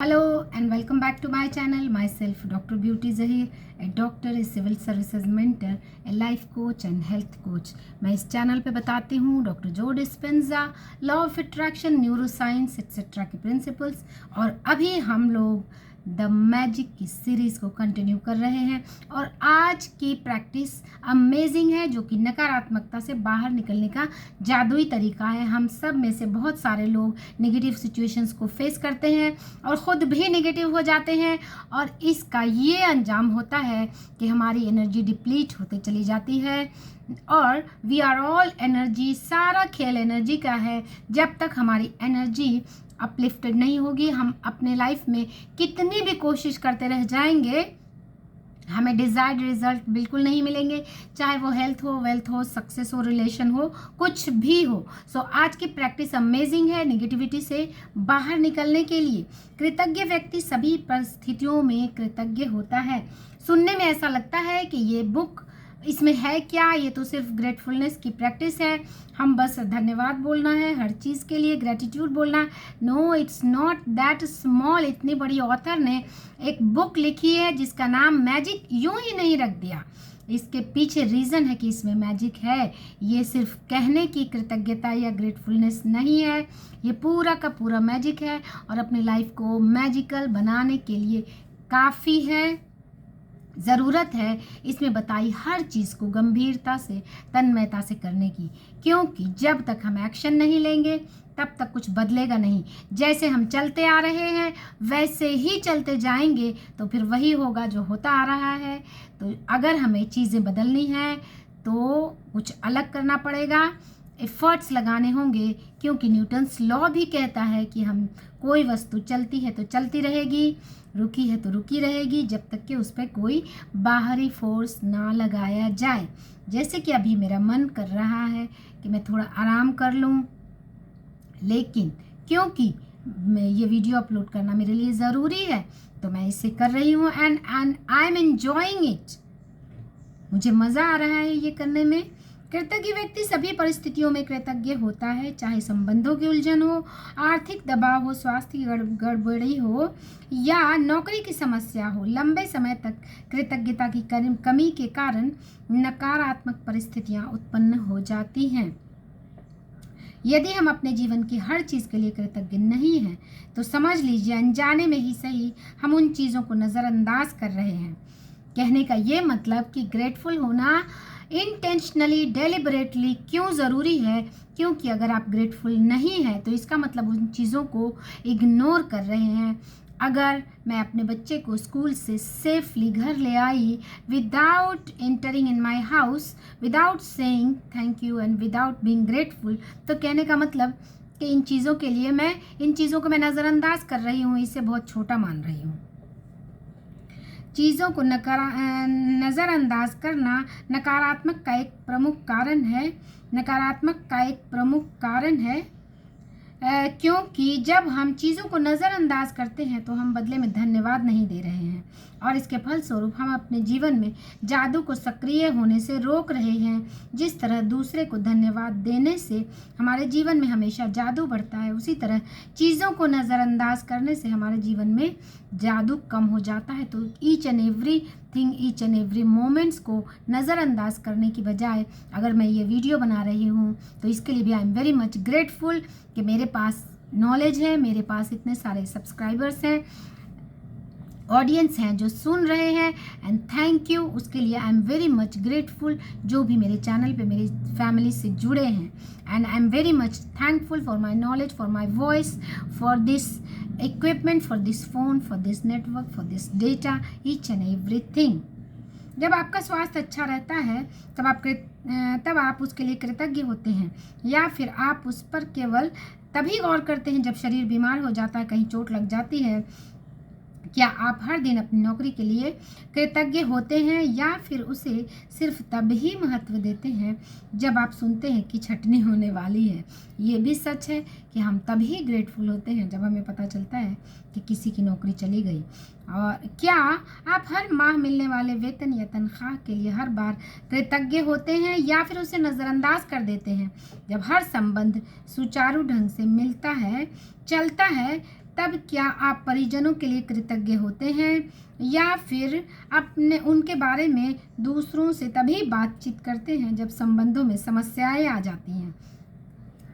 Hello and welcome back to my channel. Myself Dr. Beauty Zahir, a doctor, a civil services mentor, a life coach and health coach. मैं इस channel पे बताती हूँ doctor जो Dispenza, law of attraction, neuroscience etcetera के principles. और अभी हम लोग द मैजिक की सीरीज़ को कंटिन्यू कर रहे हैं और आज की प्रैक्टिस अमेजिंग है, जो कि नकारात्मकता से बाहर निकलने का जादुई तरीका है। हम सब में से बहुत सारे लोग नेगेटिव सिचुएशंस को फेस करते हैं और ख़ुद भी नेगेटिव हो जाते हैं, और इसका ये अंजाम होता है कि हमारी एनर्जी डिप्लीट होते चली जाती है। और वी आर ऑल एनर्जी, सारा खेल एनर्जी का है। जब तक हमारी एनर्जी अपलिफ्टेड नहीं होगी, हम अपने लाइफ में कितनी भी कोशिश करते रह जाएंगे, हमें डिज़ायर्ड रिजल्ट बिल्कुल नहीं मिलेंगे, चाहे वो हेल्थ हो, वेल्थ हो, सक्सेस हो, रिलेशन हो, कुछ भी हो। सो आज की प्रैक्टिस अमेजिंग है नेगेटिविटी से बाहर निकलने के लिए। कृतज्ञ व्यक्ति सभी परिस्थितियों में कृतज्ञ होता है। सुनने में ऐसा लगता है कि ये बुक, इसमें है क्या, ये तो सिर्फ ग्रेटफुलनेस की प्रैक्टिस है, हम बस धन्यवाद बोलना है हर चीज़ के लिए, ग्रेटिट्यूड बोलना। No, it's not that small. इतनी बड़ी ऑथर ने एक बुक लिखी है जिसका नाम मैजिक यूं ही नहीं रख दिया। इसके पीछे रीज़न है कि इसमें मैजिक है। ये सिर्फ कहने की कृतज्ञता या ग्रेटफुलनेस नहीं है, ये पूरा का पूरा मैजिक है और अपनी लाइफ को मैजिकल बनाने के लिए काफ़ी है। ज़रूरत है इसमें बताई हर चीज़ को गंभीरता से, तन्मयता से करने की, क्योंकि जब तक हम एक्शन नहीं लेंगे तब तक कुछ बदलेगा नहीं। जैसे हम चलते आ रहे हैं वैसे ही चलते जाएंगे तो फिर वही होगा जो होता आ रहा है। तो अगर हमें चीज़ें बदलनी हैं तो कुछ अलग करना पड़ेगा, एफर्ट्स लगाने होंगे, क्योंकि न्यूटन्स लॉ भी कहता है कि हम कोई वस्तु चलती है तो चलती रहेगी, रुकी है तो रुकी रहेगी, जब तक कि उस पर कोई बाहरी फोर्स ना लगाया जाए। जैसे कि अभी मेरा मन कर रहा है कि मैं थोड़ा आराम कर लूं, लेकिन क्योंकि ये वीडियो अपलोड करना मेरे लिए ज़रूरी है तो मैं इसे कर रही हूँ and I am enjoying it. मुझे मज़ा आ रहा है ये करने में। कृतज्ञ व्यक्ति सभी परिस्थितियों में कृतज्ञ होता है, चाहे संबंधों की उलझन हो, आर्थिक दबाव हो, स्वास्थ्य की गड़बड़ी हो या नौकरी की समस्या हो। लंबे समय तक कृतज्ञता की कमी के कारण नकारात्मक परिस्थितियां उत्पन्न हो जाती हैं। यदि हम अपने जीवन की हर चीज़ के लिए कृतज्ञ नहीं हैं तो समझ लीजिए अनजाने में ही सही हम उन चीज़ों को नज़रअंदाज कर रहे हैं। कहने का ये मतलब कि ग्रेटफुल होना इंटेंशनली, डेलिबरेटली क्यों ज़रूरी है, क्योंकि अगर आप ग्रेटफुल नहीं हैं तो इसका मतलब उन चीज़ों को इग्नोर कर रहे हैं। अगर मैं अपने बच्चे को स्कूल से सेफली घर ले आई without entering in my house, without saying thank you and without being grateful, तो कहने का मतलब कि इन चीज़ों को मैं नज़रअंदाज कर रही हूँ, इसे बहुत छोटा मान रही हूँ। चीज़ों को नज़रअंदाज करना नकारात्मक का एक प्रमुख कारण है, क्योंकि जब हम चीज़ों को नज़रअंदाज करते हैं तो हम बदले में धन्यवाद नहीं दे रहे हैं और इसके फलस्वरूप हम अपने जीवन में जादू को सक्रिय होने से रोक रहे हैं। जिस तरह दूसरे को धन्यवाद देने से हमारे जीवन में हमेशा जादू बढ़ता है, उसी तरह चीज़ों को नज़रअंदाज करने से हमारे जीवन में जादू कम हो जाता है। तो ईच एंड एवरी मोमेंट्स को नज़रअंदाज करने की बजाय अगर मैं ये वीडियो बना रही हूँ तो इसके लिए भी I am very much grateful कि मेरे पास नॉलेज है, मेरे पास इतने सारे सब्सक्राइबर्स हैं, ऑडियंस हैं जो सुन रहे हैं, एंड थैंक यू, उसके लिए I am very much grateful जो भी मेरे चैनल पे मेरी फैमिली से जुड़े हैं। And I am very much thankful for my knowledge, for my voice, for this equipment, for this phone, for this network, for this data, each and everything. जब आपका स्वास्थ्य अच्छा रहता है तब आप उसके लिए कृतज्ञ होते हैं, या फिर आप उस पर केवल तभी गौर करते हैं जब शरीर बीमार हो जाता है, कहीं चोट लग जाती है। क्या आप हर दिन अपनी नौकरी के लिए कृतज्ञ होते हैं, या फिर उसे सिर्फ तब ही महत्व देते हैं जब आप सुनते हैं कि छटनी होने वाली है? ये भी सच है कि हम तभी ग्रेटफुल होते हैं जब हमें पता चलता है कि किसी की नौकरी चली गई। और क्या आप हर माह मिलने वाले वेतन या तनख्वाह के लिए हर बार कृतज्ञ होते हैं, या फिर उसे नज़रअंदाज कर देते हैं? जब हर संबंध सुचारू ढंग से चलता है तब क्या आप परिजनों के लिए कृतज्ञ होते हैं या फिर अपने उनके बारे में दूसरों से तभी बातचीत करते हैं जब संबंधों में समस्याएं आ जाती हैं?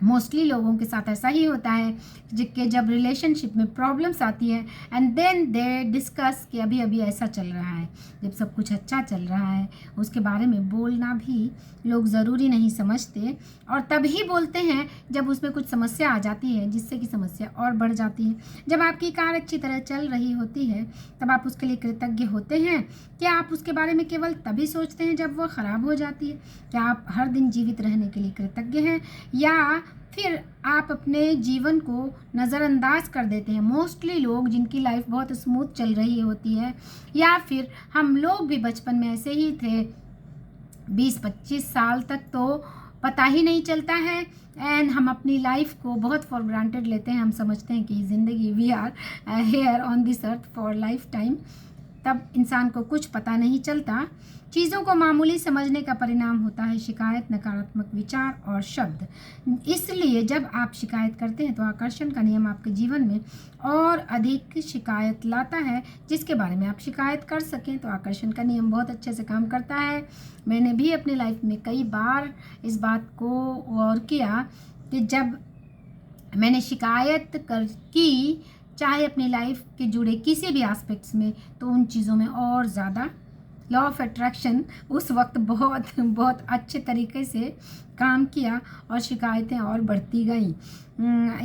मोस्टली लोगों के साथ ऐसा ही होता है कि जब रिलेशनशिप में प्रॉब्लम्स आती है एंड देन दे डिस्कस कि अभी अभी ऐसा चल रहा है। जब सब कुछ अच्छा चल रहा है उसके बारे में बोलना भी लोग ज़रूरी नहीं समझते और तभी बोलते हैं जब उसमें कुछ समस्या आ जाती है, जिससे कि समस्या और बढ़ जाती है। जब आपकी कार अच्छी तरह चल रही होती है तब आप उसके लिए कृतज्ञ होते हैं? क्या आप उसके बारे में केवल तभी सोचते हैं जब वो ख़राब हो जाती है? क्या आप हर दिन जीवित रहने के लिए कृतज्ञ हैं या फिर आप अपने जीवन को नज़रअंदाज कर देते हैं? मोस्टली लोग जिनकी लाइफ बहुत स्मूथ चल रही होती है या फिर हम लोग भी बचपन में ऐसे ही थे, 20-25 साल तक तो पता ही नहीं चलता है एंड हम अपनी लाइफ को बहुत फॉर ग्रांटेड लेते हैं। हम समझते हैं कि ज़िंदगी we are here on this earth for lifetime. तब इंसान को कुछ पता नहीं चलता। चीज़ों को मामूली समझने का परिणाम होता है शिकायत, नकारात्मक विचार और शब्द। इसलिए जब आप शिकायत करते हैं तो आकर्षण का नियम आपके जीवन में और अधिक शिकायत लाता है। जिसके बारे में आप शिकायत कर सकें तो आकर्षण का नियम बहुत अच्छे से काम करता है। मैंने भी अपनी लाइफ में कई बार इस बात को गौर किया कि जब मैंने शिकायत की चाहे अपनी लाइफ के जुड़े किसी भी एस्पेक्ट्स में, तो उन चीज़ों में और ज़्यादा लॉ ऑफ अट्रैक्शन उस वक्त बहुत बहुत अच्छे तरीके से काम किया और शिकायतें और बढ़ती गईं।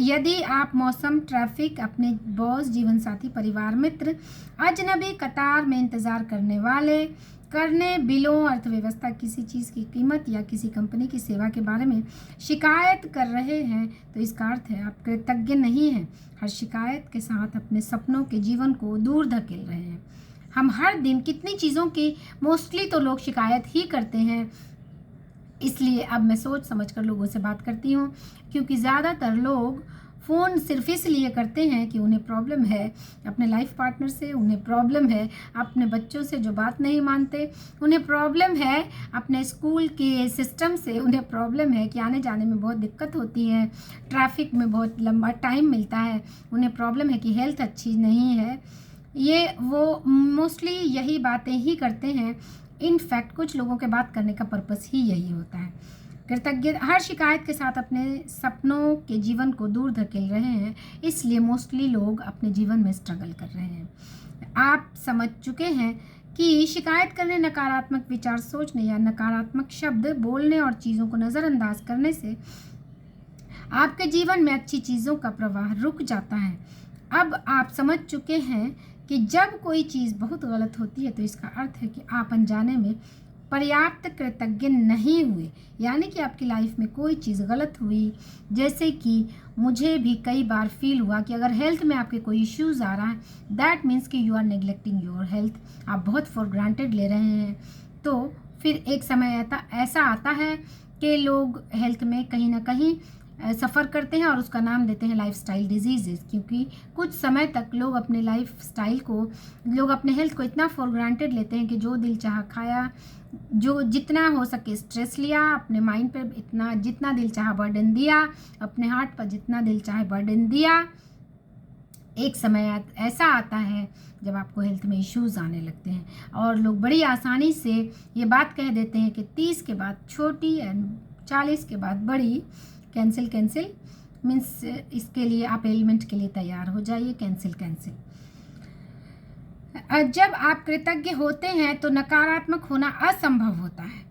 यदि आप मौसम, ट्रैफिक, अपने बॉस, जीवन साथी, परिवार, मित्र, अजनबी, कतार में इंतज़ार करने वाले, करने, बिलों, अर्थव्यवस्था, किसी चीज़ की कीमत या किसी कंपनी की सेवा के बारे में शिकायत कर रहे हैं तो इसका अर्थ है आप कृतज्ञ नहीं हैं। हर शिकायत के साथ अपने सपनों के जीवन को दूर धकेल रहे हैं। हम हर दिन कितनी चीज़ों की मोस्टली तो लोग शिकायत ही करते हैं। इसलिए अब मैं सोच समझ कर लोगों से बात करती हूँ, क्योंकि ज़्यादातर लोग फ़ोन सिर्फ इसलिए करते हैं कि उन्हें प्रॉब्लम है अपने लाइफ पार्टनर से, उन्हें प्रॉब्लम है अपने बच्चों से जो बात नहीं मानते, उन्हें प्रॉब्लम है अपने स्कूल के सिस्टम से, उन्हें प्रॉब्लम है कि आने जाने में बहुत दिक्कत होती है, ट्रैफिक में बहुत लंबा टाइम मिलता है, उन्हें प्रॉब्लम है कि हेल्थ अच्छी नहीं है। ये वो मोस्टली यही बातें ही करते हैं। इनफैक्ट कुछ लोगों के बात करने का पर्पस ही यही होता है। कृतज्ञ हर शिकायत के साथ अपने सपनों के जीवन को दूर धकेल रहे हैं, इसलिए मोस्टली लोग अपने जीवन में स्ट्रगल कर रहे हैं। आप समझ चुके हैं कि शिकायत करने, नकारात्मक विचार सोचने या नकारात्मक शब्द बोलने और चीज़ों को नज़रअंदाज करने से आपके जीवन में अच्छी चीज़ों का प्रवाह रुक जाता है। अब आप समझ चुके हैं कि जब कोई चीज़ बहुत गलत होती है तो इसका अर्थ है कि आप अनजाने में पर्याप्त कृतज्ञ नहीं हुए, यानी कि आपकी लाइफ में कोई चीज़ गलत हुई। जैसे कि मुझे भी कई बार फील हुआ कि अगर हेल्थ में आपके कोई इश्यूज़ आ रहा है, दैट मीन्स कि you are neglecting your health, आप बहुत फॉर ग्रांटेड ले रहे हैं। तो फिर एक समय ऐसा आता है कि लोग हेल्थ में कहीं ना कहीं सफ़र करते हैं और उसका नाम देते हैं लाइफस्टाइल डिजीज़ेस, क्योंकि कुछ समय तक लोग अपने लाइफस्टाइल को, लोग अपने हेल्थ को इतना फॉर ग्रांटेड लेते हैं कि जो दिल चाहा खाया, जो जितना हो सके स्ट्रेस लिया, अपने माइंड पर इतना जितना दिल चाहा बर्डन दिया, अपने हार्ट पर जितना दिल चाहे बर्डन दिया। एक समय ऐसा आता है जब आपको हेल्थ में इश्यूज़ आने लगते हैं और लोग बड़ी आसानी से ये बात कह देते हैं कि 30 के बाद छोटी एंड 40 के बाद बड़ी। कैंसिल मीन्स इसके लिए आप एलिमेंट के लिए तैयार हो जाइए। कैंसिल। जब आप कृतज्ञ होते हैं तो नकारात्मक होना असंभव होता है।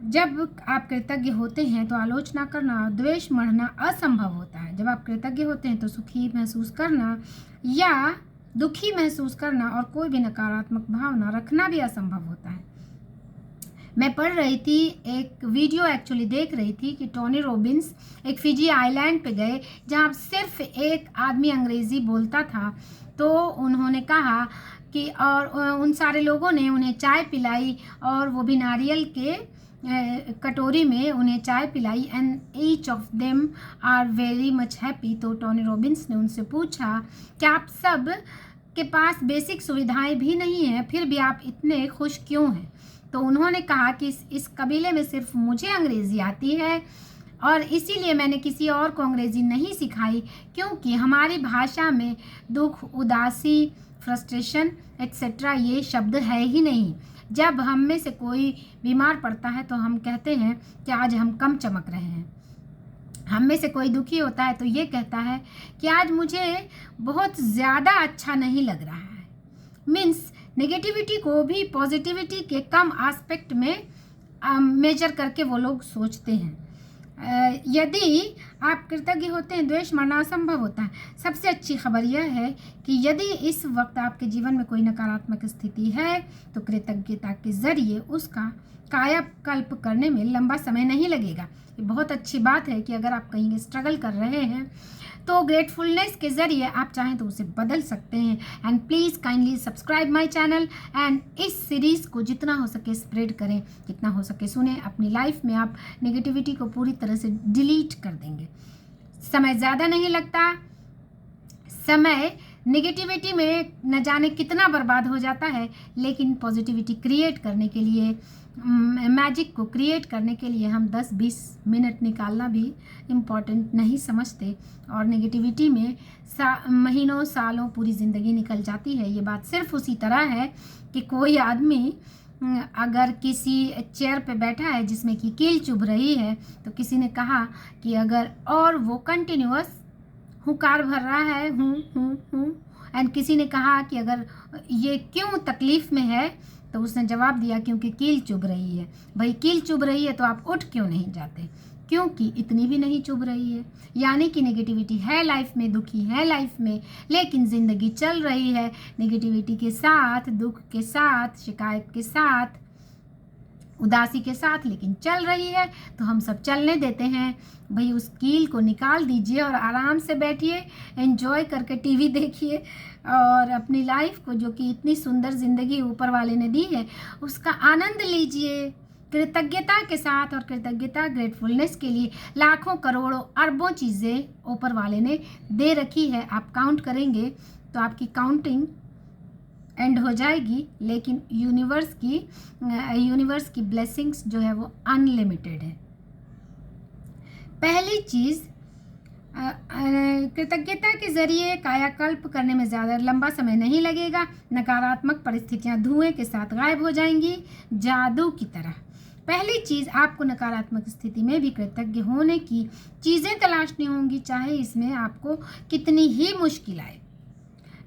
जब आप कृतज्ञ होते हैं तो आलोचना करना, द्वेष मढ़ना असंभव होता है। जब आप कृतज्ञ होते हैं तो सुखी महसूस करना या दुखी महसूस करना और कोई भी नकारात्मक भावना रखना भी असंभव होता है। मैं पढ़ रही थी, एक वीडियो एक्चुअली देख रही थी कि टोनी रॉबिन्स एक फिजी आइलैंड पे गए जहाँ सिर्फ एक आदमी अंग्रेज़ी बोलता था। तो उन्होंने कहा कि और उन सारे लोगों ने उन्हें चाय पिलाई और वो भी नारियल के कटोरी में उन्हें चाय पिलाई and each of them are very much happy. तो टोनी रॉबिन्स ने उनसे पूछा कि आप सब के पास बेसिक सुविधाएं भी नहीं हैं, फिर भी आप इतने खुश क्यों हैं? तो उन्होंने कहा कि इस कबीले में सिर्फ मुझे अंग्रेज़ी आती है, और इसीलिए मैंने किसी और को अंग्रेज़ी नहीं सिखाई, क्योंकि हमारी भाषा में दुख, उदासी, फ्रस्ट्रेशन एक्सेट्रा ये शब्द है ही नहीं। जब हम में से कोई बीमार पड़ता है तो हम कहते हैं कि आज हम कम चमक रहे हैं। हम में से कोई दुखी होता है तो ये कहता है कि आज मुझे बहुत ज़्यादा अच्छा नहीं लग रहा है। मीन्स नेगेटिविटी को भी पॉजिटिविटी के कम एस्पेक्ट में मेजर करके वो लोग सोचते हैं। यदि आप कृतज्ञ होते हैं, द्वेष मरना असंभव होता है। सबसे अच्छी खबर यह है कि यदि इस वक्त आपके जीवन में कोई नकारात्मक स्थिति है तो कृतज्ञता के ज़रिए उसका कायाकल्प करने में लंबा समय नहीं लगेगा। ये बहुत अच्छी बात है कि अगर आप कहीं स्ट्रगल कर रहे हैं तो ग्रेटफुलनेस के ज़रिए आप चाहें तो उसे बदल सकते हैं। And please kindly subscribe my channel and इस सीरीज़ को जितना हो सके स्प्रेड करें, जितना हो सके सुने। अपनी लाइफ में आप नेगेटिविटी को पूरी तरह से डिलीट कर देंगे। समय ज़्यादा नहीं लगता। समय नेगेटिविटी में न जाने कितना बर्बाद हो जाता है, लेकिन पॉजिटिविटी क्रिएट करने के लिए, मैजिक को क्रिएट करने के लिए हम 10-20 मिनट निकालना भी इम्पॉर्टेंट नहीं समझते। और नेगेटिविटी में महीनों सालों पूरी ज़िंदगी निकल जाती है। ये बात सिर्फ उसी तरह है कि कोई आदमी अगर किसी चेयर पे बैठा है जिसमें कि कील चुभ रही है, तो किसी ने कहा कि अगर, और वो कंटिन्यूअस हुंकार भर रहा है हूँ, एंड किसी ने कहा कि अगर ये क्यों तकलीफ़ में है, तो उसने जवाब दिया क्योंकि कील चुभ रही है। भाई कील चुभ रही है तो आप उठ क्यों नहीं जाते? क्योंकि इतनी भी नहीं चुभ रही है। यानी कि नेगेटिविटी है लाइफ में, दुखी है लाइफ में, लेकिन ज़िंदगी चल रही है नेगेटिविटी के साथ, दुख के साथ, शिकायत के साथ, उदासी के साथ, लेकिन चल रही है। तो हम सब चलने देते हैं। भाई उस कील को निकाल दीजिए और आराम से बैठिए, एंजॉय करके टीवी देखिए और अपनी लाइफ को, जो कि इतनी सुंदर ज़िंदगी ऊपर वाले ने दी है, उसका आनंद लीजिए कृतज्ञता के साथ। और कृतज्ञता, ग्रेटफुलनेस के लिए लाखों करोड़ों अरबों चीज़ें ऊपर वाले ने दे रखी है। आप काउंट करेंगे तो आपकी काउंटिंग एंड हो जाएगी, लेकिन यूनिवर्स की ब्लेसिंग्स जो है वो अनलिमिटेड है। पहली चीज़, कृतज्ञता के ज़रिए कायाकल्प करने में ज़्यादा लंबा समय नहीं लगेगा। नकारात्मक परिस्थितियाँ धुएं के साथ गायब हो जाएंगी, जादू की तरह। पहली चीज़, आपको नकारात्मक स्थिति में भी कृतज्ञ होने की चीज़ें तलाशनी होंगी, चाहे इसमें आपको कितनी ही मुश्किल आए।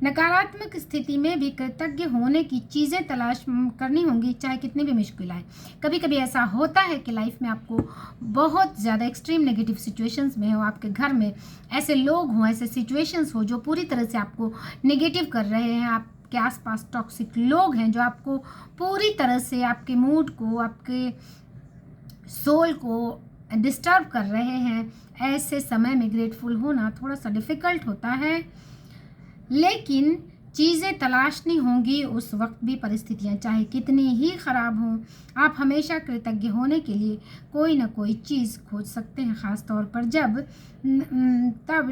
नकारात्मक स्थिति में भी कृतज्ञ होने की चीज़ें तलाश करनी होंगी, चाहे कितनी भी मुश्किल आए। कभी कभी ऐसा होता है कि लाइफ में आपको बहुत ज़्यादा एक्सट्रीम नेगेटिव सिचुएशंस में हो, आपके घर में ऐसे लोग हों, ऐसे सिचुएशंस हो जो पूरी तरह से आपको नेगेटिव कर रहे हैं। आपके आसपास टॉक्सिक लोग हैं जो आपको पूरी तरह से, आपके मूड को, आपके सोल को डिस्टर्ब कर रहे हैं। ऐसे समय में ग्रेटफुल होना थोड़ा सा डिफ़िकल्ट होता है, लेकिन चीज़ें तलाशनी होंगी उस वक्त भी। परिस्थितियाँ चाहे कितनी ही ख़राब हों, आप हमेशा कृतज्ञ होने के लिए कोई ना कोई चीज़ खोज सकते हैं। ख़ास तौर पर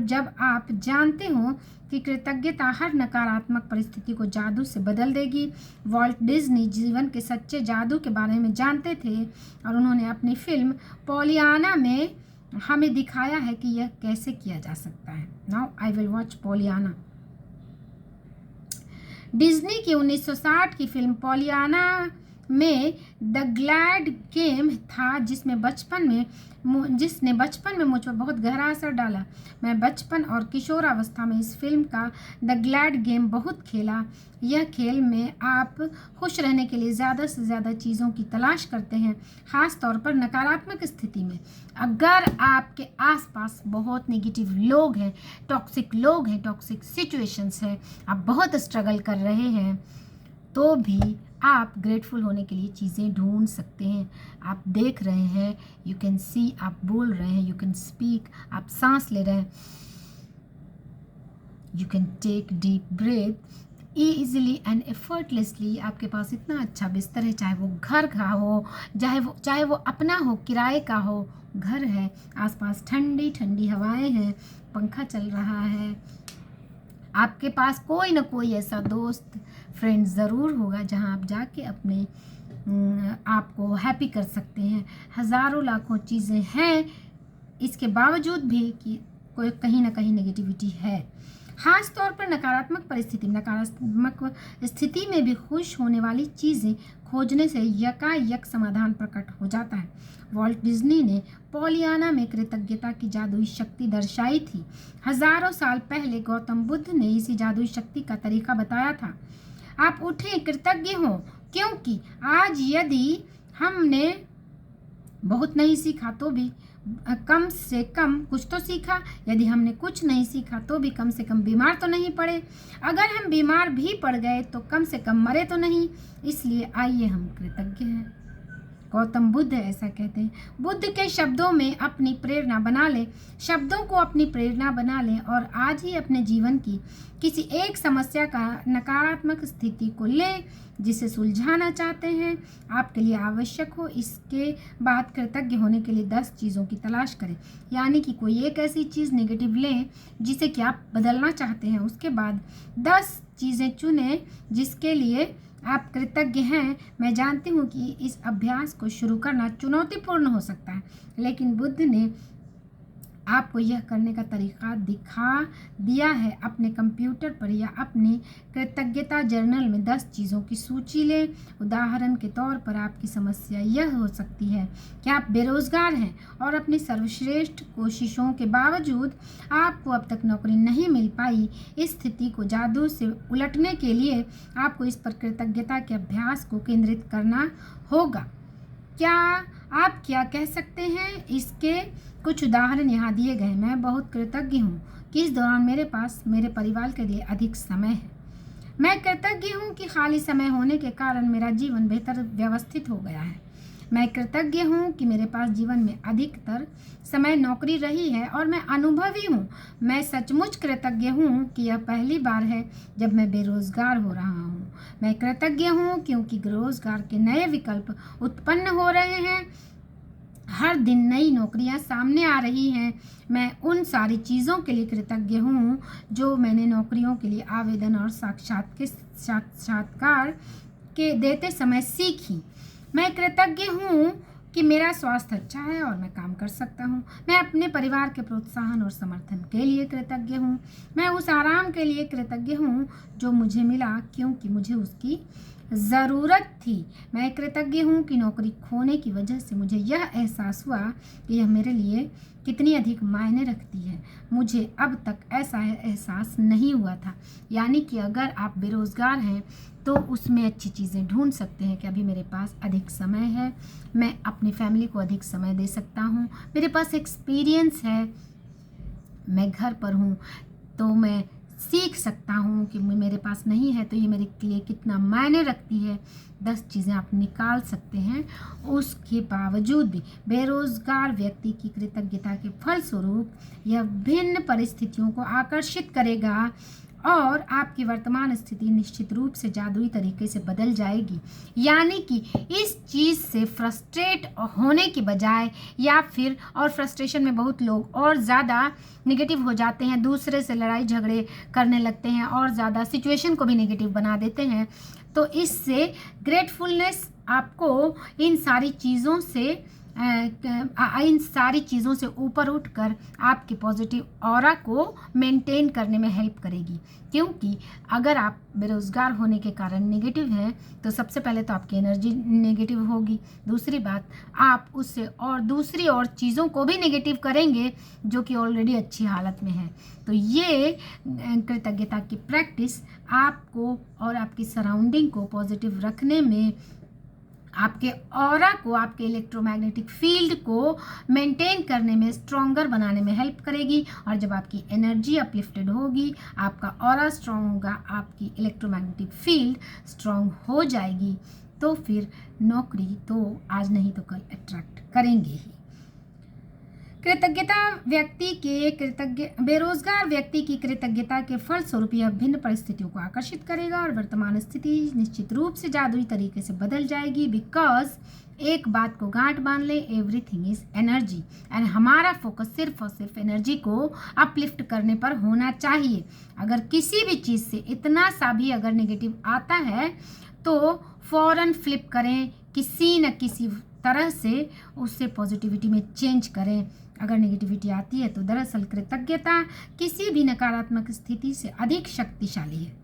जब आप जानते हो कि कृतज्ञता हर नकारात्मक परिस्थिति को जादू से बदल देगी। वॉल्ट डिज्नी जीवन के सच्चे जादू के बारे में जानते थे और उन्होंने अपनी फिल्म पॉलियाना में हमें दिखाया है कि यह कैसे किया जा सकता है। Now I will watch Pollyanna. Disney की 1960 की फिल्म पॉलियाना में द ग्लैड गेम था, जिसने बचपन में मुझ पर बहुत गहरा असर डाला। मैं बचपन और किशोरावस्था में इस फिल्म का द ग्लैड गेम बहुत खेला। यह खेल में आप खुश रहने के लिए ज़्यादा से ज़्यादा चीज़ों की तलाश करते हैं, ख़ास तौर पर नकारात्मक स्थिति में। अगर आपके आसपास बहुत नेगेटिव लोग हैं, टॉक्सिक लोग हैं, टॉक्सिक सिचुएशंस हैं, आप बहुत स्ट्रगल कर रहे हैं, तो भी आप ग्रेटफुल होने के लिए चीज़ें ढूंढ सकते हैं। आप देख रहे हैं, यू कैन सी, आप बोल रहे हैं, यू कैन स्पीक, आप सांस ले रहे हैं, you can take deep breath easily and effortlessly. आपके पास इतना अच्छा बिस्तर है, चाहे वो घर का हो, चाहे वो अपना हो, किराए का हो, घर है, आसपास ठंडी ठंडी हवाएं हैं, पंखा चल रहा है। आपके पास कोई ना कोई ऐसा दोस्त, फ्रेंड ज़रूर होगा जहां आप जाके अपने आप को हैप्पी कर सकते हैं। हज़ारों लाखों चीज़ें हैं इसके बावजूद भी कि कोई कहीं ना कहीं नेगेटिविटी है। खास तौर पर नकारात्मक स्थिति में भी खुश होने वाली चीज़ें खोजने से यकायक समाधान प्रकट हो जाता है। वॉल्ट डिज्नी ने पॉलियाना में कृतज्ञता की जादुई शक्ति दर्शाई थी। हजारों साल पहले गौतम बुद्ध ने इसी जादुई शक्ति का तरीका बताया था। आप उठें, कृतज्ञ हों, क्योंकि आज यदि हमने बहुत नहीं सीखा तो भी कम से कम कुछ तो सीखा। यदि हमने कुछ नहीं सीखा तो भी कम से कम बीमार तो नहीं पड़े। अगर हम बीमार भी पड़ गए तो कम से कम मरे तो नहीं। इसलिए आइए हम कृतज्ञ हैं। गौतम बुद्ध ऐसा कहते हैं। बुद्ध के शब्दों में अपनी प्रेरणा बना ले, शब्दों को अपनी प्रेरणा बना ले और आज ही अपने जीवन की किसी एक समस्या का नकारात्मक स्थिति को ले जिसे सुलझाना चाहते हैं। आपके लिए आवश्यक हो, इसके बाद कृतज्ञ होने के लिए 10 चीज़ों की तलाश करें। यानी कि कोई एक ऐसी चीज़ नेगेटिव लें जिसे कि आप बदलना चाहते हैं। उसके बाद 10 चीज़ें चुनें जिसके लिए आप कृतज्ञ हैं। मैं जानती हूँ कि इस अभ्यास को शुरू करना चुनौतीपूर्ण हो सकता है, लेकिन बुद्ध ने आपको यह करने का तरीका दिखा दिया है। अपने कंप्यूटर पर या अपनी कृतज्ञता जर्नल में 10 चीज़ों की सूची लें। उदाहरण के तौर पर आपकी समस्या यह हो सकती है कि आप बेरोजगार हैं और अपनी सर्वश्रेष्ठ कोशिशों के बावजूद आपको अब तक नौकरी नहीं मिल पाई। इस स्थिति को जादू से उलटने के लिए आपको इस पर कृतज्ञता के अभ्यास को केंद्रित करना होगा। आप क्या कह सकते हैं? इसके कुछ उदाहरण यहाँ दिए गए। मैं बहुत कृतज्ञ हूँ कि इस दौरान मेरे पास मेरे परिवार के लिए अधिक समय है। मैं कृतज्ञ हूँ कि खाली समय होने के कारण मेरा जीवन बेहतर व्यवस्थित हो गया है। मैं कृतज्ञ हूँ कि मेरे पास जीवन में अधिकतर समय नौकरी रही है और मैं अनुभवी हूँ। मैं सचमुच कृतज्ञ हूँ कि यह पहली बार है जब मैं बेरोजगार हो रहा हूँ। मैं कृतज्ञ हूँ क्योंकि रोजगार के नए विकल्प उत्पन्न हो रहे हैं। हर दिन नई नौकरियां सामने आ रही हैं। मैं उन सारी चीज़ों के लिए कृतज्ञ हूँ जो मैंने नौकरियों के लिए आवेदन और साक्षात्कार के देते समय सीखी। मैं कृतज्ञ हूँ कि मेरा स्वास्थ्य अच्छा है और मैं काम कर सकता हूँ। मैं अपने परिवार के प्रोत्साहन और समर्थन के लिए कृतज्ञ हूँ। मैं उस आराम के लिए कृतज्ञ हूँ जो मुझे मिला क्योंकि मुझे उसकी ज़रूरत थी। मैं कृतज्ञ हूँ कि नौकरी खोने की वजह से मुझे यह एहसास हुआ कि यह मेरे लिए कितनी अधिक मायने रखती है। मुझे अब तक ऐसा एहसास नहीं हुआ था। यानी कि अगर आप बेरोज़गार हैं तो उसमें अच्छी चीज़ें ढूंढ सकते हैं कि अभी मेरे पास अधिक समय है, मैं अपनी फैमिली को अधिक समय दे सकता हूँ, मेरे पास एक्सपीरियंस है, मैं घर पर हूँ तो मैं सीख सकता हूँ कि मेरे पास नहीं है तो ये मेरे लिए कितना मायने रखती है। 10 चीज़ें आप निकाल सकते हैं। उसके बावजूद भी बेरोज़गार व्यक्ति की कृतज्ञता के फलस्वरूप यह भिन्न परिस्थितियों को आकर्षित करेगा और आपकी वर्तमान स्थिति निश्चित रूप से जादुई तरीके से बदल जाएगी। यानी कि इस चीज़ से फ्रस्ट्रेट होने की बजाय या फिर और फ्रस्ट्रेशन में बहुत लोग और ज़्यादा नेगेटिव हो जाते हैं, दूसरे से लड़ाई झगड़े करने लगते हैं और ज़्यादा सिचुएशन को भी नेगेटिव बना देते हैं। तो इससे ग्रेटफुलनेस आपको इन सारी चीज़ों से ऊपर उठकर आपके पॉजिटिव ऑरा को मेंटेन करने में हेल्प करेगी। क्योंकि अगर आप बेरोज़गार होने के कारण नेगेटिव हैं तो सबसे पहले तो आपकी एनर्जी नेगेटिव होगी। दूसरी बात, आप उससे और दूसरी और चीज़ों को भी नेगेटिव करेंगे जो कि ऑलरेडी अच्छी हालत में है। तो ये कृतज्ञता की प्रैक्टिस आपको और आपकी सराउंडिंग को पॉजिटिव रखने में, आपके ऑरा को, आपके इलेक्ट्रोमैग्नेटिक फील्ड को मेंटेन करने में, स्ट्रॉन्गर बनाने में हेल्प करेगी। और जब आपकी एनर्जी अपलिफ्टेड होगी, आपका ऑरा स्ट्रॉन्ग होगा, आपकी इलेक्ट्रोमैग्नेटिक फील्ड स्ट्रॉन्ग हो जाएगी, तो फिर नौकरी तो आज नहीं तो कल अट्रैक्ट करेंगे ही। बेरोजगार व्यक्ति की कृतज्ञता के फलस्वरूप यह भिन्न परिस्थितियों को आकर्षित करेगा और वर्तमान स्थिति निश्चित रूप से जादुई तरीके से बदल जाएगी। बिकॉज एक बात को गांठ बांध ले, एवरीथिंग इज एनर्जी एंड हमारा फोकस सिर्फ और सिर्फ एनर्जी को अपलिफ्ट करने पर होना चाहिए। अगर किसी भी चीज़ से इतना सा भी अगर नेगेटिव आता है तो फौरन फ्लिप करें, किसी न किसी तरह से उससे पॉजिटिविटी में चेंज करें। अगर नेगेटिविटी आती है तो दरअसल कृतज्ञता किसी भी नकारात्मक स्थिति से अधिक शक्तिशाली है।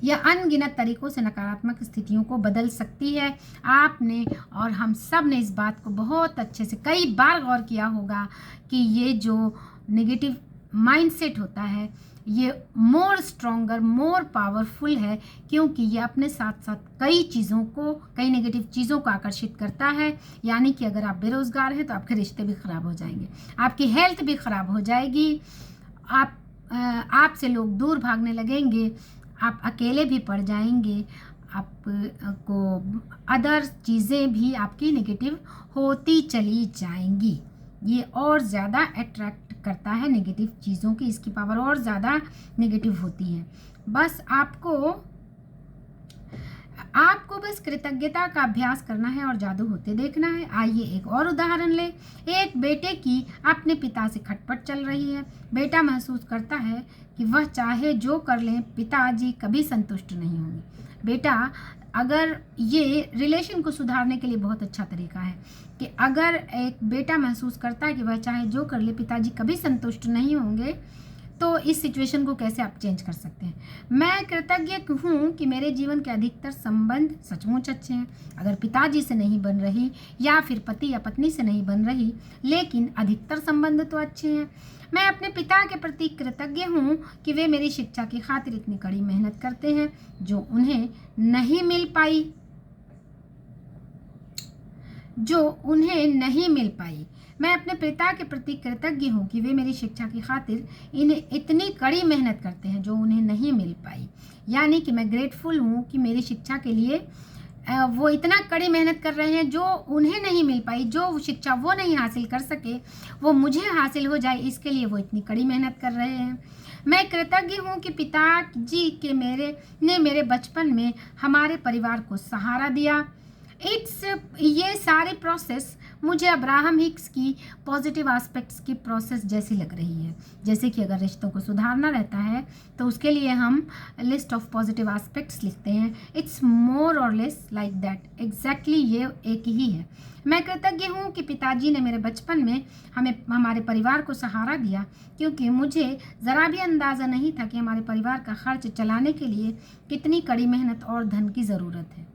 यह अनगिनत तरीकों से नकारात्मक स्थितियों को बदल सकती है। आपने और हम सब ने इस बात को बहुत अच्छे से कई बार गौर किया होगा कि ये जो नेगेटिव माइंडसेट होता है ये मोर स्ट्रॉन्गर, मोर पावरफुल है, क्योंकि ये अपने साथ साथ कई नेगेटिव चीज़ों को आकर्षित करता है। यानी कि अगर आप बेरोजगार हैं तो आपके रिश्ते भी ख़राब हो जाएंगे, आपकी हेल्थ भी ख़राब हो जाएगी, आपसे लोग दूर भागने लगेंगे, आप अकेले भी पड़ जाएंगे, आपको अदर चीज़ें भी आपकी नेगेटिव होती चली जाएंगी। ये और ज़्यादा अट्रैक्ट करता है नेगेटिव चीज़ों की, इसकी पावर और ज़्यादा नेगेटिव होती है। बस आपको बस कृतज्ञता का अभ्यास करना है और जादू होते देखना है। आइए एक और उदाहरण ले। एक बेटे की अपने पिता से खटपट चल रही है। बेटा महसूस करता है कि वह चाहे जो कर लें पिताजी कभी संतुष्ट नहीं होंगे। बेटा, अगर ये रिलेशन को सुधारने के लिए बहुत अच्छा तरीका है कि अगर एक बेटा महसूस करता है कि वह चाहे जो कर ले पिताजी कभी संतुष्ट नहीं होंगे, तो इस सिचुएशन को कैसे आप चेंज कर सकते हैं। मैं कृतज्ञ हूँ कि मेरे जीवन के अधिकतर संबंध सचमुच अच्छे हैं। अगर पिताजी से नहीं बन रही या फिर पति या पत्नी से नहीं बन रही, लेकिन अधिकतर संबंध तो अच्छे हैं। मैं अपने पिता के प्रति कृतज्ञ हूँ कि वे मेरी शिक्षा की खातिर इतनी कड़ी मेहनत करते हैं जो उन्हें नहीं मिल पाई। मैं अपने पिता के प्रति कृतज्ञ हूँ कि वे मेरी शिक्षा की खातिर इन्हें इतनी कड़ी मेहनत करते हैं जो उन्हें नहीं मिल पाई। यानी कि मैं ग्रेटफुल हूँ कि मेरी शिक्षा के लिए वो इतना कड़ी मेहनत कर रहे हैं जो उन्हें नहीं मिल पाई, जो शिक्षा वो नहीं हासिल कर सके वो मुझे हासिल हो जाए, इसके लिए वो इतनी कड़ी मेहनत कर रहे हैं। मैं कृतज्ञ हूँ कि पिताजी के मेरे बचपन में हमारे परिवार को सहारा दिया। ये सारी प्रोसेस मुझे अब्राहम हिक्स की पॉजिटिव एस्पेक्ट्स की प्रोसेस जैसी लग रही है। जैसे कि अगर रिश्तों को सुधारना रहता है तो उसके लिए हम लिस्ट ऑफ पॉजिटिव एस्पेक्ट्स लिखते हैं। इट्स मोर और लेस लाइक दैट, एग्जैक्टली ये एक ही है। मैं कृतज्ञ हूँ कि पिताजी ने मेरे बचपन में हमारे परिवार को सहारा दिया, क्योंकि मुझे ज़रा भी अंदाज़ा नहीं था कि हमारे परिवार का खर्च चलाने के लिए कितनी कड़ी मेहनत और धन की ज़रूरत है।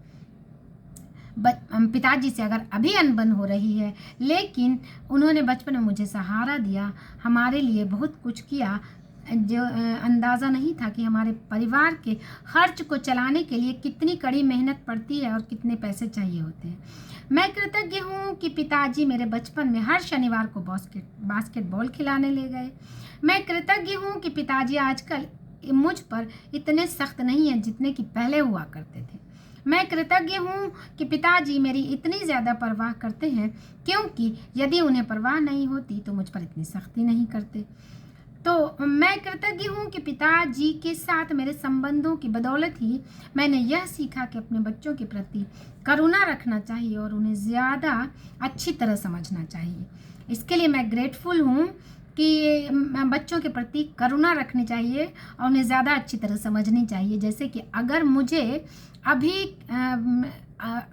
पिताजी से अगर अभी अनबन हो रही है, लेकिन उन्होंने बचपन में मुझे सहारा दिया, हमारे लिए बहुत कुछ किया, जो अंदाज़ा नहीं था कि हमारे परिवार के खर्च को चलाने के लिए कितनी कड़ी मेहनत पड़ती है और कितने पैसे चाहिए होते हैं। मैं कृतज्ञ हूँ कि पिताजी मेरे बचपन में हर शनिवार को बास्केटबॉल खिलाने ले गए। मैं कृतज्ञ हूँ कि पिताजी आजकल मुझ पर इतने सख्त नहीं हैं जितने कि पहले हुआ करते थे। मैं कृतज्ञ हूँ कि पिताजी मेरी इतनी ज़्यादा परवाह करते हैं, क्योंकि यदि उन्हें परवाह नहीं होती तो मुझ पर इतनी सख्ती नहीं करते। तो मैं कृतज्ञ हूँ कि पिताजी के साथ मेरे संबंधों की बदौलत ही मैंने यह सीखा कि अपने बच्चों के प्रति करुणा रखना चाहिए और उन्हें ज़्यादा अच्छी तरह समझना चाहिए। इसके लिए मैं ग्रेटफुल हूँ कि बच्चों के प्रति करुणा रखनी चाहिए और उन्हें ज़्यादा अच्छी तरह समझनी चाहिए। जैसे कि अगर मुझे अभी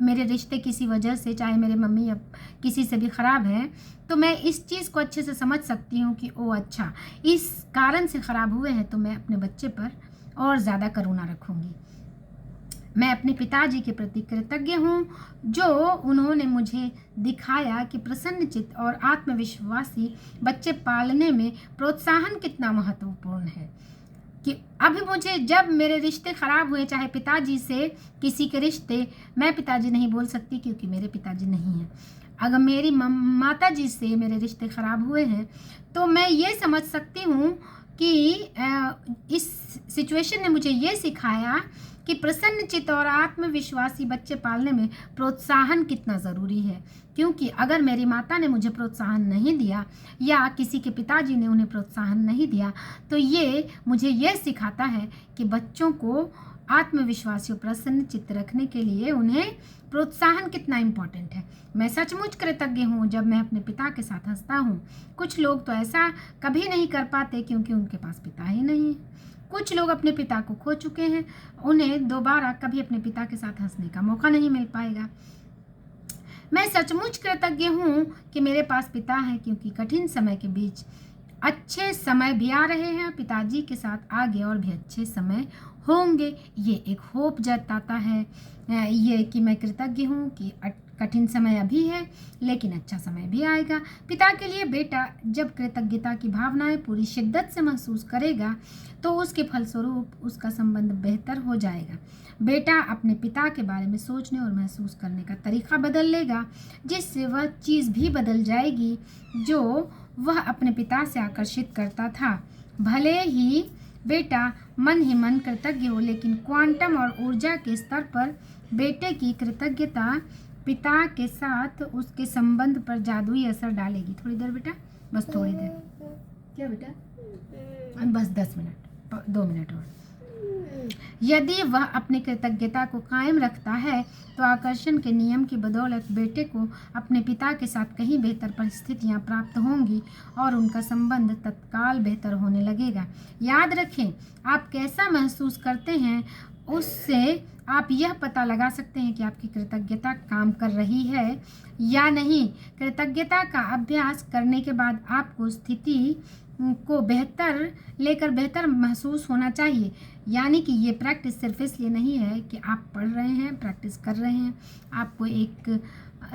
मेरे रिश्ते किसी वजह से, चाहे मेरे मम्मी या किसी से भी ख़राब है, तो मैं इस चीज़ को अच्छे से समझ सकती हूँ कि ओ अच्छा, इस कारण से ख़राब हुए हैं, तो मैं अपने बच्चे पर और ज़्यादा करुणा रखूँगी। मैं अपने पिताजी के प्रति कृतज्ञ हूँ जो उन्होंने मुझे दिखाया कि प्रसन्नचित्त और आत्मविश्वासी बच्चे पालने में प्रोत्साहन कितना महत्वपूर्ण है। कि अभी मुझे जब मेरे रिश्ते ख़राब हुए, चाहे पिताजी से किसी के रिश्ते, मैं पिताजी नहीं बोल सकती क्योंकि मेरे पिताजी नहीं हैं। अगर मेरी माता जी से मेरे रिश्ते ख़राब हुए हैं तो मैं ये समझ सकती हूँ कि इस सिचुएशन ने मुझे ये सिखाया कि प्रसन्नचित्त और आत्मविश्वासी बच्चे पालने में प्रोत्साहन कितना ज़रूरी है। क्योंकि अगर मेरी माता ने मुझे प्रोत्साहन नहीं दिया या किसी के पिताजी ने उन्हें प्रोत्साहन नहीं दिया, तो ये मुझे ये सिखाता है कि बच्चों को आत्मविश्वासी और प्रसन्नचित्त रखने के लिए उन्हें प्रोत्साहन कितना इम्पोर्टेंट है। मैं सचमुच कृतज्ञ हूँ जब मैं अपने पिता के साथ हंसता हूँ। कुछ लोग तो ऐसा कभी नहीं कर पाते क्योंकि उनके पास पिता ही नहीं है। कुछ लोग अपने पिता को खो चुके हैं, उन्हें दोबारा कभी अपने पिता के साथ हंसने का मौका नहीं मिल पाएगा। मैं सचमुच कृतज्ञ हूँ कि मेरे पास पिता है, क्योंकि कठिन समय के बीच अच्छे समय भी आ रहे हैं। पिताजी के साथ आगे और भी अच्छे समय होंगे। ये एक होप जताता है ये कि मैं कृतज्ञ हूँ कि कठिन समय अभी है, लेकिन अच्छा समय भी आएगा। पिता के लिए बेटा जब कृतज्ञता की भावनाएं पूरी शिद्दत से महसूस करेगा तो उसके फलस्वरूप उसका संबंध बेहतर हो जाएगा। बेटा अपने पिता के बारे में सोचने और महसूस करने का तरीका बदल लेगा, जिससे वह चीज़ भी बदल जाएगी जो वह अपने पिता से आकर्षित करता था। भले ही बेटा मन ही मन कृतज्ञ हो, लेकिन क्वांटम और ऊर्जा के स्तर पर बेटे की कृतज्ञता पिता के साथ उसके संबंध पर जादुई असर डालेगी। थोड़ी देर बेटा, बस थोड़ी देर। क्या बेटा? बस 10 मिनट, 2 मिनट और। यदि वह अपनी कृतज्ञता को कायम रखता है तो आकर्षण के नियम की बदौलत बेटे को अपने पिता के साथ कहीं बेहतर परिस्थितियां प्राप्त होंगी और उनका संबंध तत्काल बेहतर होने लगेगा। याद रखें, आप कैसा महसूस करते हैं उससे आप यह पता लगा सकते हैं कि आपकी कृतज्ञता काम कर रही है या नहीं। कृतज्ञता का अभ्यास करने के बाद आपको स्थिति को बेहतर महसूस होना चाहिए। यानी कि ये प्रैक्टिस सिर्फ इसलिए नहीं है कि आप पढ़ रहे हैं, प्रैक्टिस कर रहे हैं, आपको एक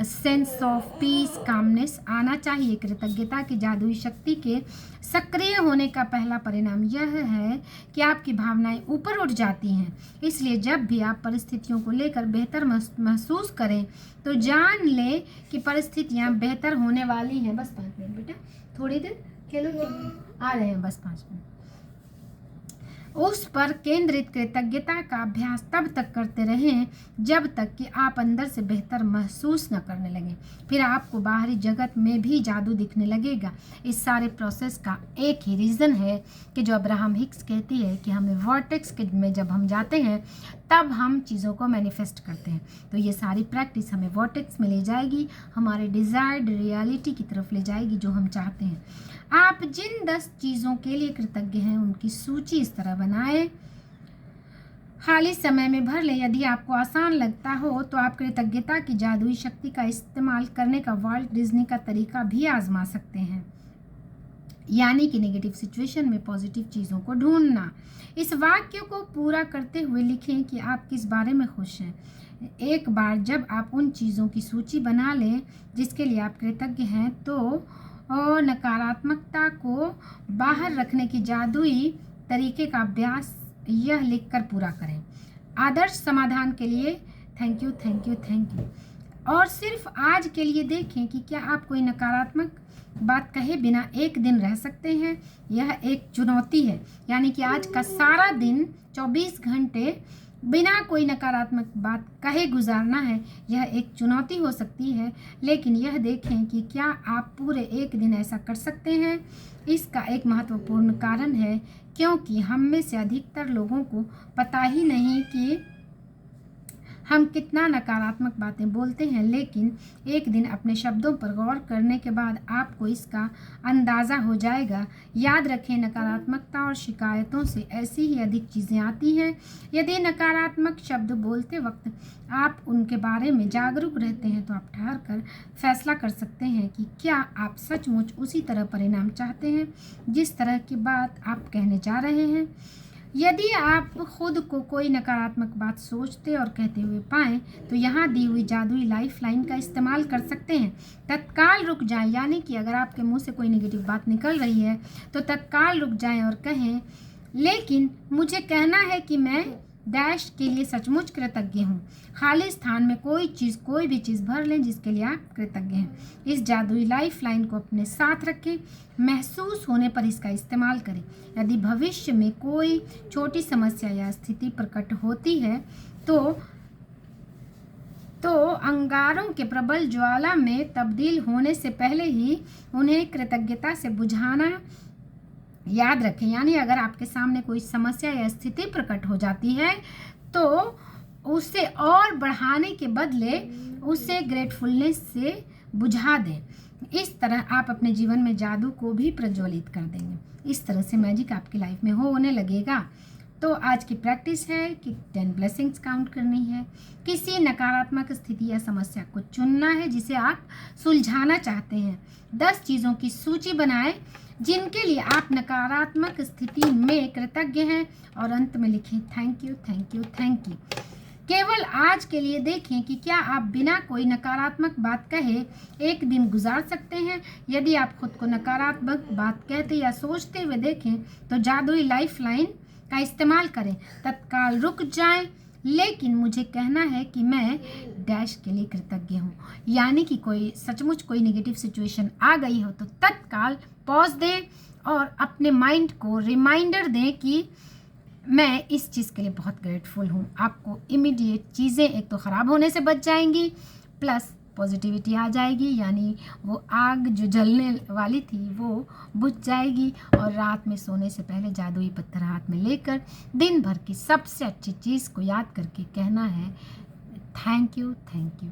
सेंस ऑफ पीस, कामनेस आना चाहिए। कृतज्ञता की जादुई शक्ति के सक्रिय होने का पहला परिणाम यह है कि आपकी भावनाएं ऊपर उठ जाती हैं। इसलिए जब भी आप परिस्थितियों को लेकर बेहतर महसूस करें तो जान लें कि परिस्थितियां बेहतर होने वाली हैं। बस 5 मिनट बेटा, थोड़ी देर खेलो, आ रहे हैं, बस 5 मिनट। उस पर केंद्रित कृतज्ञता का अभ्यास तब तक करते रहें जब तक कि आप अंदर से बेहतर महसूस न करने लगें। फिर आपको बाहरी जगत में भी जादू दिखने लगेगा। इस सारे प्रोसेस का एक ही रीज़न है कि जो अब्राहम हिक्स कहती है कि हमें वॉर्टेक्स में जब हम जाते हैं तब हम चीज़ों को मैनिफेस्ट करते हैं। तो ये सारी प्रैक्टिस हमें वॉर्टेक्स में ले जाएगी, हमारे डिज़ायर्ड रियलिटी की तरफ ले जाएगी जो हम चाहते हैं। आप जिन 10 चीज़ों के लिए कृतज्ञ हैं उनकी सूची इस तरह बनाएं, खाली समय में भर लें। यदि आपको आसान लगता हो तो आप कृतज्ञता की जादुई शक्ति का इस्तेमाल करने का वॉल्ट डिज्नी का तरीका भी आजमा सकते हैं, यानी कि नेगेटिव सिचुएशन में पॉजिटिव चीज़ों को ढूंढना। इस वाक्य को पूरा करते हुए लिखें कि आप किस बारे में खुश हैं। एक बार जब आप उन चीज़ों की सूची बना लें जिसके लिए आप कृतज्ञ हैं तो और नकारात्मकता को बाहर रखने की जादुई तरीके का अभ्यास यह लिखकर पूरा करें। आदर्श समाधान के लिए thank you, thank you, thank you. और सिर्फ आज के लिए देखें कि क्या आप कोई नकारात्मक बात कहे बिना एक दिन रह सकते हैं। यह एक चुनौती है, यानी कि आज का सारा दिन 24 घंटे बिना कोई नकारात्मक बात कहे गुजारना है। यह एक चुनौती हो सकती है, लेकिन यह देखें कि क्या आप पूरे एक दिन ऐसा कर सकते हैं। इसका एक महत्वपूर्ण कारण है क्योंकि हम में से अधिकतर लोगों को पता ही नहीं कि हम कितना नकारात्मक बातें बोलते हैं, लेकिन एक दिन अपने शब्दों पर गौर करने के बाद आपको इसका अंदाज़ा हो जाएगा। याद रखें, नकारात्मकता और शिकायतों से ऐसी ही अधिक चीज़ें आती हैं। यदि नकारात्मक शब्द बोलते वक्त आप उनके बारे में जागरूक रहते हैं तो आप ठहर कर फैसला कर सकते हैं कि क्या आप सचमुच उसी तरह परिणाम चाहते हैं जिस तरह की बात आप कहने जा रहे हैं। यदि आप खुद को कोई नकारात्मक बात सोचते और कहते हुए पाएं तो यहाँ दी हुई जादुई लाइफ लाइन का इस्तेमाल कर सकते हैं। तत्काल रुक जाएं, यानी कि अगर आपके मुंह से कोई नेगेटिव बात निकल रही है तो तत्काल रुक जाएं और कहें, लेकिन मुझे कहना है कि मैं डैश के लिए सचमुच कृतज्ञ हूँ। खाली स्थान में कोई भी चीज़ भर लें जिसके लिए आप कृतज्ञ हैं। इस जादुई लाइफ लाइन को अपने साथ रखें, महसूस होने पर इसका इस्तेमाल करें। यदि भविष्य में कोई छोटी समस्या या स्थिति प्रकट होती है तो अंगारों के प्रबल ज्वाला में तब्दील होने से पहले ही उन्हें कृतज्ञता से बुझाना याद रखें। यानी अगर आपके सामने कोई समस्या या स्थिति प्रकट हो जाती है तो उसे और बढ़ाने के बदले उसे ग्रेटफुलनेस से बुझा दें। इस तरह आप अपने जीवन में जादू को भी प्रज्वलित कर देंगे। इस तरह से मैजिक आपकी लाइफ में होने लगेगा। तो आज की प्रैक्टिस है कि 10 ब्लेसिंग्स काउंट करनी है। किसी नकारात्मक स्थिति या समस्या को चुनना है जिसे आप सुलझाना चाहते हैं। 10 चीज़ों की सूची बनाएं जिनके लिए आप नकारात्मक स्थिति में कृतज्ञ हैं और अंत में लिखें thank you, thank you, thank you. केवल आज के लिए देखें कि क्या आप बिना कोई नकारात्मक बात कहे एक दिन गुजार सकते हैं। यदि आप खुद को नकारात्मक बात कहते या सोचते हुए देखें तो जादुई लाइफ लाइन का इस्तेमाल करें। तत्काल रुक जाएं, लेकिन मुझे कहना है कि मैं डैश के लिए कृतज्ञ हूँ। यानी कि कोई सचमुच कोई नेगेटिव सिचुएशन आ गई हो तो तत्काल पॉज दें और अपने माइंड को रिमाइंडर दें कि मैं इस चीज़ के लिए बहुत ग्रेटफुल हूँ। आपको इमीडिएट चीज़ें एक तो ख़राब होने से बच जाएंगी, प्लस पॉजिटिविटी आ जाएगी, यानी वो आग जो जलने वाली थी वो बुझ जाएगी। और रात में सोने से पहले जादुई पत्थर हाथ में लेकर दिन भर की सबसे अच्छी चीज़ को याद करके कहना है थैंक यू, थैंक यू,